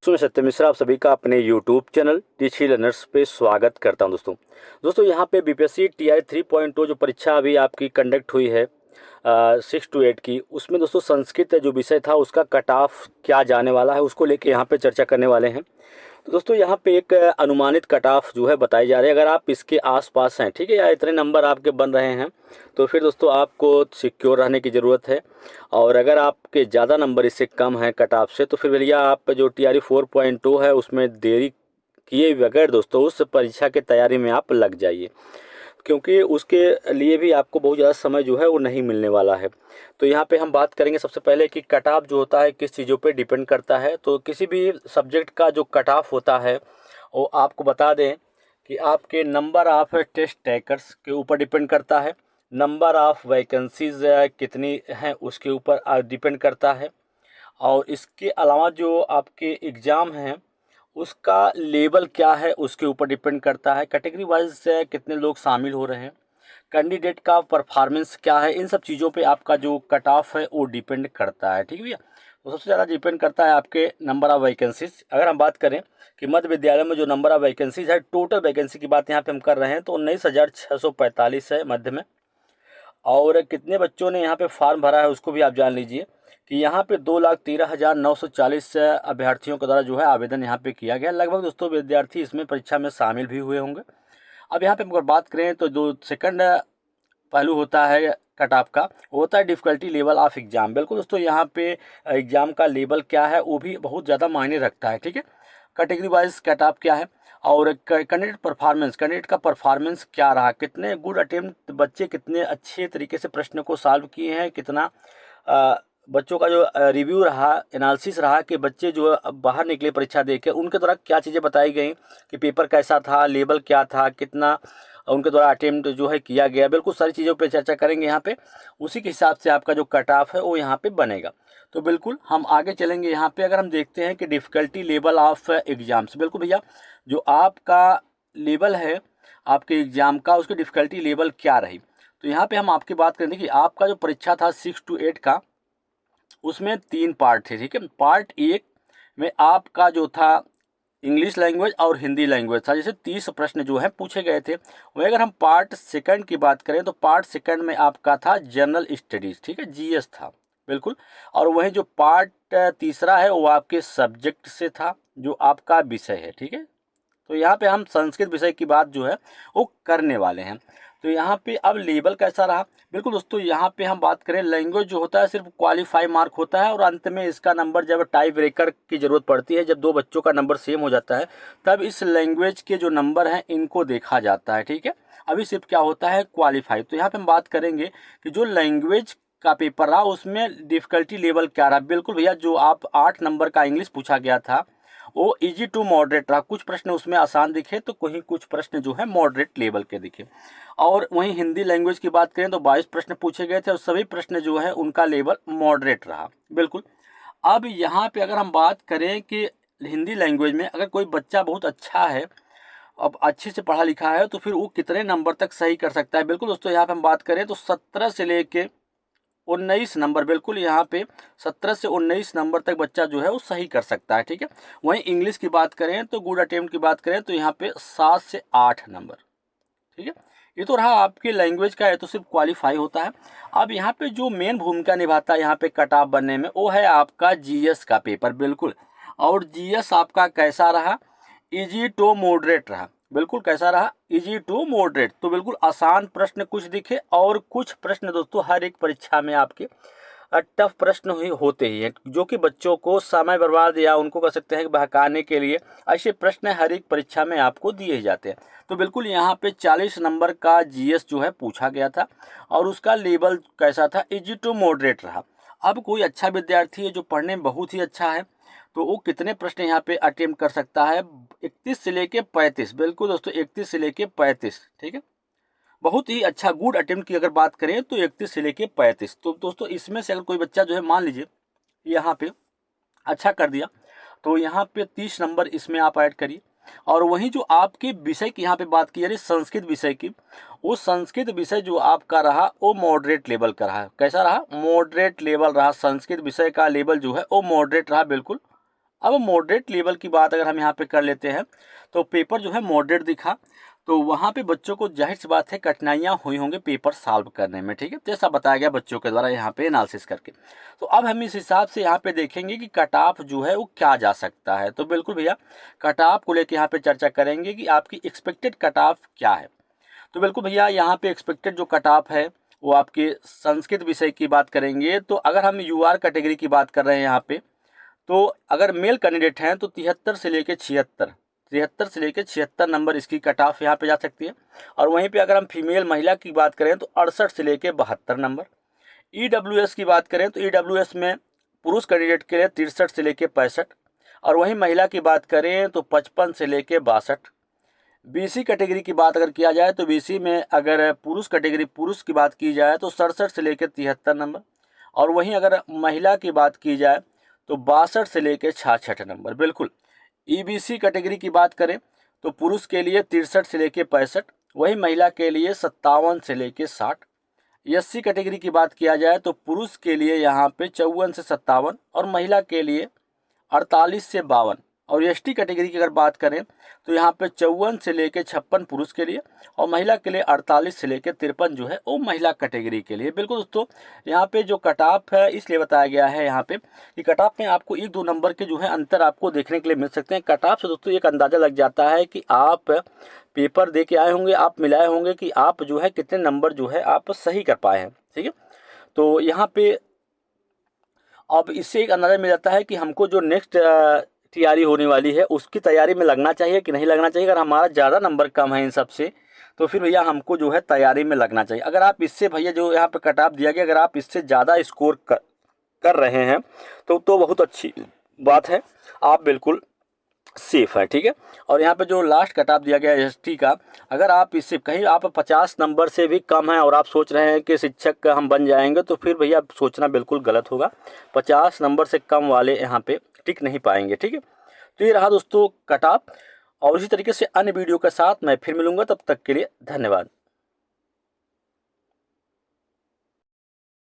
मैं सत्य मिश्रा आप सभी का अपने YouTube चैनल टीची लर्नर्स पे स्वागत करता हूं। दोस्तों यहाँ पे बीपीएससी टीआई 3.0 जो परीक्षा अभी आपकी कंडक्ट हुई है 6 to 8 की, उसमें दोस्तों संस्कृत जो विषय था उसका कट ऑफ क्या जाने वाला है उसको लेके यहाँ पे चर्चा करने वाले हैं। तो दोस्तों यहाँ पे एक अनुमानित कट ऑफ जो है बताई जा रही है। अगर आप इसके आसपास हैं, ठीक है, या इतने नंबर आपके बन रहे हैं तो फिर दोस्तों आपको सिक्योर रहने की ज़रूरत है। और अगर आपके ज़्यादा नंबर इससे कम हैं कट ऑफ से, तो फिर भैया आप जो टीआरई 4.2 है उसमें देरी किए बगैर दोस्तों उस परीक्षा की तैयारी में आप लग जाइए, क्योंकि उसके लिए भी आपको बहुत ज़्यादा समय जो है वो नहीं मिलने वाला है। तो यहाँ पे हम बात करेंगे सबसे पहले कि कट ऑफ जो होता है किस चीज़ों पे डिपेंड करता है। तो किसी भी सब्जेक्ट का जो कट ऑफ होता है वो आपको बता दें कि आपके नंबर ऑफ टेस्ट टेकर्स के ऊपर डिपेंड करता है, नंबर ऑफ वैकेंसीज कितनी हैं उसके ऊपर डिपेंड करता है, और इसके अलावा जो आपके एग्ज़ाम हैं उसका लेवल क्या है उसके ऊपर डिपेंड करता है, कैटेगरी वाइज से कितने लोग शामिल हो रहे हैं, कैंडिडेट का परफॉर्मेंस क्या है। इन सब चीज़ों पे आपका जो कट ऑफ है वो डिपेंड करता है, ठीक है भैया। तो सबसे ज़्यादा डिपेंड करता है आपके नंबर ऑफ़ वैकेंसीज। अगर हम बात करें कि मध्य विद्यालय में जो नंबर ऑफ़ वैकेंसीज है, टोटल वैकेंसी की बात यहाँ पे हम कर रहे हैं, तो 19,645 है मध्य में। और कितने बच्चों ने यहाँ पे फॉर्म भरा है उसको भी आप जान लीजिए कि यहाँ पे 2,13,940 अभ्यर्थियों के द्वारा जो है आवेदन यहाँ पे किया गया। लगभग दोस्तों विद्यार्थी इसमें परीक्षा में शामिल भी हुए होंगे। अब यहाँ पे अगर बात करें तो जो सेकंड पहलू होता है कट ऑफ का, वो होता है डिफ़िकल्टी लेवल ऑफ एग्ज़ाम। बिल्कुल दोस्तों, यहाँ पे एग्ज़ाम का लेवल क्या है वो भी बहुत ज़्यादा मायने रखता है, ठीक है। कैटेगरी वाइज कट ऑफ क्या है, और कैंडिडेट परफॉर्मेंस, कैंडिडेट का परफॉर्मेंस क्या रहा, कितने गुड अटेम्प्ट बच्चे कितने अच्छे तरीके से प्रश्न को सॉल्व किए हैं, कितना बच्चों का जो रिव्यू रहा, एनालिसिस रहा कि बच्चे जो बाहर निकले परीक्षा दे के उनके द्वारा क्या चीज़ें बताई गई कि पेपर कैसा था, लेवल क्या था, कितना उनके द्वारा अटेम्प्ट जो है किया गया। बिल्कुल सारी चीज़ों पे चर्चा करेंगे यहाँ पे, उसी के हिसाब से आपका जो कट ऑफ है वो यहाँ पे बनेगा। तो बिल्कुल हम आगे चलेंगे। यहाँ पे अगर हम देखते हैं कि डिफ़िकल्टी लेवल ऑफ एग्ज़ाम्स, बिल्कुल भैया जो आपका लेवल है आपके एग्ज़ाम का उसकी डिफ़िकल्टी लेवल क्या रही। तो यहाँ पे हम आपकी बात करेंगे कि आपका जो परीक्षा था 6 to 8 का, उसमें 3 पार्ट थे, ठीक है। पार्ट 1 में आपका जो था इंग्लिश लैंग्वेज और हिंदी लैंग्वेज था, जैसे 30 प्रश्न जो है पूछे गए थे। वहीं अगर हम पार्ट सेकंड की बात करें तो पार्ट सेकंड में आपका था जनरल स्टडीज़, ठीक है, जीएस था, बिल्कुल। और वहीं जो पार्ट तीसरा है वो आपके सब्जेक्ट से था, जो आपका विषय है, ठीक है। तो यहाँ पे हम संस्कृत विषय की बात जो है वो करने वाले हैं। तो यहाँ पे अब लेवल कैसा रहा, बिल्कुल दोस्तों यहाँ पे हम बात करें लैंग्वेज जो होता है सिर्फ क्वालिफाई मार्क होता है, और अंत में इसका नंबर जब टाई ब्रेकर की ज़रूरत पड़ती है, जब दो बच्चों का नंबर सेम हो जाता है, तब इस लैंग्वेज के जो नंबर हैं इनको देखा जाता है, ठीक है। अभी सिर्फ क्या होता है क्वालिफाई। तो यहाँ पर हम बात करेंगे कि जो लैंग्वेज का पेपर रहा उसमें डिफ़िकल्टी लेवल क्या रहा। बिल्कुल भैया, जो आप 8 नंबर का इंग्लिश पूछा गया था वो इजी टू मॉडरेट रहा। कुछ प्रश्न उसमें आसान दिखे तो कहीं कुछ प्रश्न जो है मॉडरेट लेवल के दिखे। और वहीं हिंदी लैंग्वेज की बात करें तो 22 प्रश्न पूछे गए थे और सभी प्रश्न जो है उनका लेवल मॉडरेट रहा, बिल्कुल। अब यहाँ पे अगर हम बात करें कि हिंदी लैंग्वेज में अगर कोई बच्चा बहुत अच्छा है, अब अच्छे से पढ़ा लिखा है, तो फिर वो कितने नंबर तक सही कर सकता है। बिल्कुल दोस्तों, यहाँ पे हम बात करें तो 17 से लेके 19 नंबर, बिल्कुल यहाँ पे 17 से 19 नंबर तक बच्चा जो है वो सही कर सकता है, ठीक है। वहीं इंग्लिश की बात करें तो गुड अटेम्प्ट की बात करें तो यहाँ पे 7 से 8 नंबर, ठीक है। ये तो रहा आपकी लैंग्वेज का, है तो सिर्फ क्वालिफाई होता है। अब यहाँ पे जो मेन भूमिका निभाता है यहाँ पे कट ऑफ बनने में वो है आपका जीएस का पेपर, बिल्कुल। और जीएस आपका कैसा रहा, इजी टू मॉडरेट रहा। बिल्कुल कैसा रहा, इजी टू मॉडरेट। तो बिल्कुल आसान प्रश्न कुछ दिखे और कुछ प्रश्न दोस्तों हर एक परीक्षा में आपके टफ प्रश्न ही होते ही हैं, जो कि बच्चों को समय बर्बाद या उनको कह सकते हैं कि बहकाने के लिए ऐसे प्रश्न हर एक परीक्षा में आपको दिए जाते हैं। तो बिल्कुल यहाँ पे 40 नंबर का जीएस जो है पूछा गया था और उसका लेवल कैसा था, इजी टू मॉडरेट रहा। अब कोई अच्छा विद्यार्थी है जो पढ़ने में बहुत ही अच्छा है, तो वो कितने प्रश्न यहाँ पे अटेम्प्ट कर सकता है, 31 से लेके 35। बिल्कुल दोस्तों, 31 से लेके 35, ठीक है। बहुत ही अच्छा गुड अटेम्प्ट की अगर बात करें तो 31 से लेके 35। तो दोस्तों इसमें से अगर कोई बच्चा जो है मान लीजिए यहाँ पे अच्छा कर दिया तो यहाँ पे 30 नंबर इसमें आप ऐड करिए। और वहीं जो आपके विषय की यहाँ पे बात की जा रही संस्कृत विषय की, वो संस्कृत विषय जो आपका रहा वो मॉडरेट लेवल का रहा। कैसा रहा, मॉडरेट लेवल रहा। संस्कृत विषय का लेवल जो है वो मॉडरेट रहा, बिल्कुल अब मॉडरेट लेवल की बात अगर हम यहाँ पे कर लेते हैं तो पेपर जो है मॉडरेट दिखा, तो वहाँ पे बच्चों को जाहिर सी बात है कठिनाइयाँ हुई होंगी पेपर सॉल्व करने में, ठीक है, जैसा बताया गया बच्चों के द्वारा यहाँ पे एनालिसिस करके। तो अब हम इस हिसाब से यहाँ पे देखेंगे कि कट ऑफ जो है वो क्या जा सकता है। तो बिल्कुल भैया कट ऑफ को लेकर यहाँ पे चर्चा करेंगे कि आपकी एक्सपेक्टेड कट ऑफ क्या है। तो बिल्कुल भैया यहाँ पे एक्सपेक्टेड जो कट ऑफ है वो आपके संस्कृत विषय की बात करेंगे। तो अगर हम यूआर कैटेगरी की बात कर रहे हैं यहाँ पे, तो अगर मेल कैंडिडेट हैं तो 73 से लेकर 76 नंबर इसकी कट ऑफ यहाँ पे जा सकती है। और वहीं पे अगर हम फीमेल महिला की बात करें तो 68 से लेकर 72 नंबर। ईडब्ल्यूएस की बात करें तो ईडब्ल्यूएस में पुरुष कैंडिडेट के लिए 63 से लेकर 65, और वहीं महिला की बात करें तो 55 से लेकर 62। बीसी कैटेगरी की बात अगर किया जाए तो बीसी में अगर पुरुष की बात की जाए तो 67 से लेकर 73 नंबर, और वहीं अगर महिला की बात की जाए तो 62 से लेकर 66 नंबर। बिल्कुल ईबीसी कैटेगरी की बात करें तो पुरुष के लिए 63 से लेकर 65, वहीं महिला के लिए 57 से लेकर 60। एससी कैटेगरी की बात किया जाए तो पुरुष के लिए यहाँ पे 54 से 57 और महिला के लिए 48 से 52। और एसटी कैटेगरी की अगर बात करें तो यहाँ पे 54 से लेकर 56 पुरुष के लिए, और महिला के लिए 48 से लेकर 53 जो है वो महिला कैटेगरी के लिए। बिल्कुल दोस्तों यहाँ पे जो कट ऑफ है इसलिए बताया गया है यहाँ पे कि कट ऑफ में आपको 1-2 नंबर के जो है अंतर आपको देखने के लिए मिल सकते हैं। कट ऑफ से दोस्तों एक अंदाज़ा लग जाता है कि आप पेपर दे के आए होंगे, आप मिलाए होंगे कि आप जो है कितने नंबर जो है आप सही कर पाए हैं, ठीक है। तो यहाँ पे अब इससे एक अंदाज़ा मिल जाता है कि हमको जो नेक्स्ट तैयारी होने वाली है उसकी तैयारी में लगना चाहिए कि नहीं लगना चाहिए। अगर हमारा ज़्यादा नंबर कम है इन सब से तो फिर भैया हमको जो है तैयारी में लगना चाहिए। अगर आप इससे भैया जो यहाँ पे कट ऑफ दिया गया अगर आप इससे ज़्यादा स्कोर कर रहे हैं तो बहुत अच्छी बात है, आप बिल्कुल सेफ है, ठीक है। और यहाँ पे जो लास्ट कट ऑफ दिया गया है एसटी का, अगर आप इससे कहीं आप 50 नंबर से भी कम हैं और आप सोच रहे हैं कि शिक्षक का हम बन जाएंगे तो फिर भैया सोचना बिल्कुल गलत होगा। 50 नंबर से कम वाले यहाँ पे टिक नहीं पाएंगे, ठीक है। तो ये रहा दोस्तों कट ऑफ, और इसी तरीके से अन्य वीडियो के साथ मैं फिर मिलूंगा, तब तक के लिए धन्यवाद।